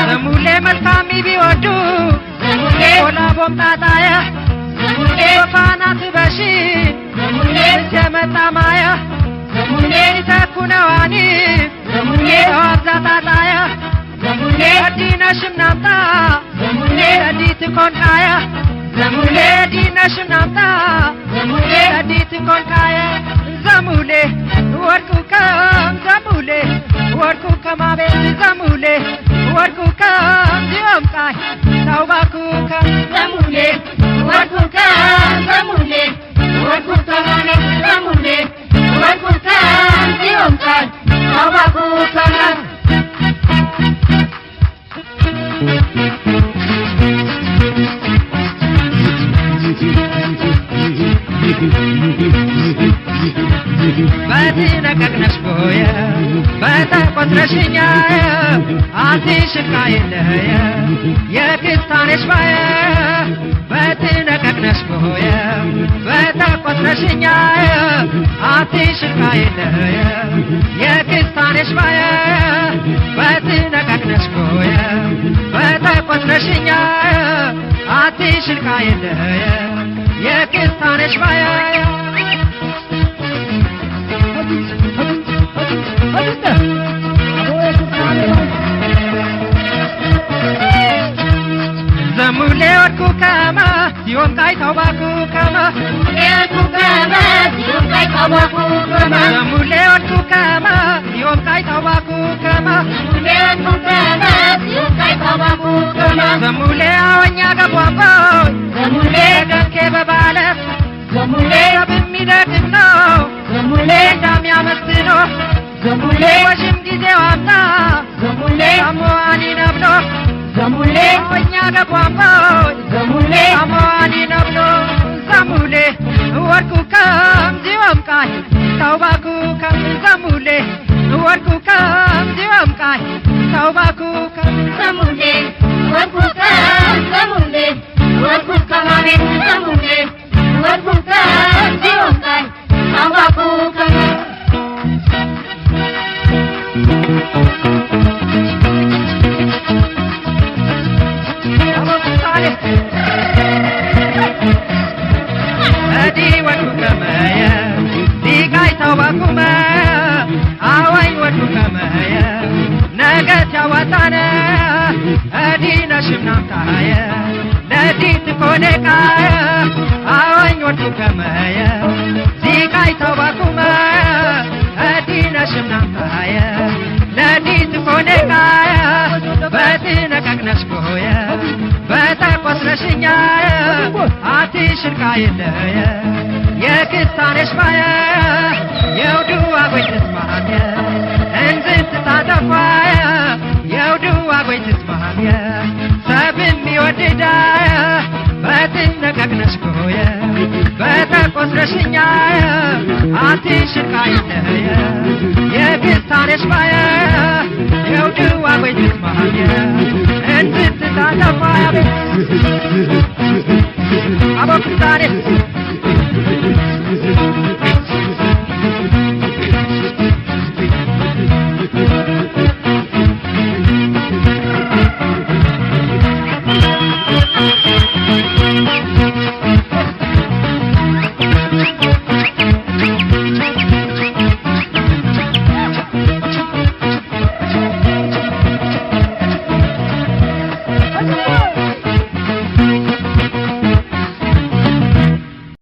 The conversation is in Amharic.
ዘሙሌ መልካም ቢወዱ ኮላ ቦምጣጣያ ፋናት በሺ ጀመጣማያ ተኩነዋኒ አብዛታጣያ ዲነሽም ናምጣ ዲት ኮንካያ ዲነሽም ናምጣ ዲት ኮንካያ ዘሙሌ ወርቁ ከም ዘሙሌ ወርቁ ከማቤት ዘሙሌ ወርቁ ከም ዲምቃይ ታውባኩ ከም ዘሙሌ ወርቁ ከም ዘሙሌ ወርቁ ከማቤት ዘሙሌ ወርቁ ከም ዲምቃይ ታውባኩ ከም በትነቀቅነሽ ቦየ በተቆጥረሽኛ አንቺ ሽቃየለየ የክስታነሽ ባየ በትነቀቅነሽ ቦየ በተቆጥረሽኛ አንቺ ሽቃየለየ የክስታነሽ ባየ በትነቀቅነሽ ቦየ በተቆጥረሽኛ አንቺ ሽቃየለየ የክስታነሽ ባየ ዘሙሌ ወርቁ ከማ ሲወንቃይ ታውባኩ ከማ ወርቁ ከማ ሲወንቃይ ታውባኩ ከማ ዘሙሌ ወርቁ ከማ ሲወንቃይ ታውባኩ ከማ ወርቁ ከማ ሲወንቃይ ታውባኩ ከማ ዘሙሌ አወኛ ገቧባ ዘሙሌ ገንኬ በባለ ዘሙሌ በሚደግም ነው ዘሙሌ እንዳሚያመስኖ ዘሙሌ ወሽም ጊዜው አምጣ ዘሙሌ አሞአኒ ነብሎ ዘሙሌ ወኛ ገቧባ ዘሙሌ አሞአኒ ነብሎ ዘሙሌ ወርቁ ከም ዲምቃይ ታውባኩ ከም ዘሙሌ ወርቁ ከም ዲምቃይ ታውባኩ ከም ዘሙሌ ወርቁ ከም ዘሙሌ ወርቁ ከማቤት ዘሙሌ ወርቁ ከም ዲምቃይ ታውባኩ ከም እዲ ወርቁ ከመየ ዲቃይ ታውባኩ መየ አወኝ ወርቁ ከመየ ነገት ያዋጣነ እዲ ነሽም ናምታየ ለዲት ኮኔቃየ አወኝ ወርቁ ከመየ ዲቃይ ታውባኩ መየ እዲ ነሽም ናምታየ ለዲት ኮኔቃየ በትነቀቅነሽ ቦየ በተቆስረሽኛየ አቲ ሽርቃየለየ የክስታነሽ ባየ የውዱ አጎይ ትስማየ እንዝት ታጠፋየ የውዱ አጎይ ትስማየ ሰብም ይወድዳየ በትነቀቅነሽ ቦየ በተቆስረሽኛየ አቲ ሽርቃየለየ የክስታነሽ ባየ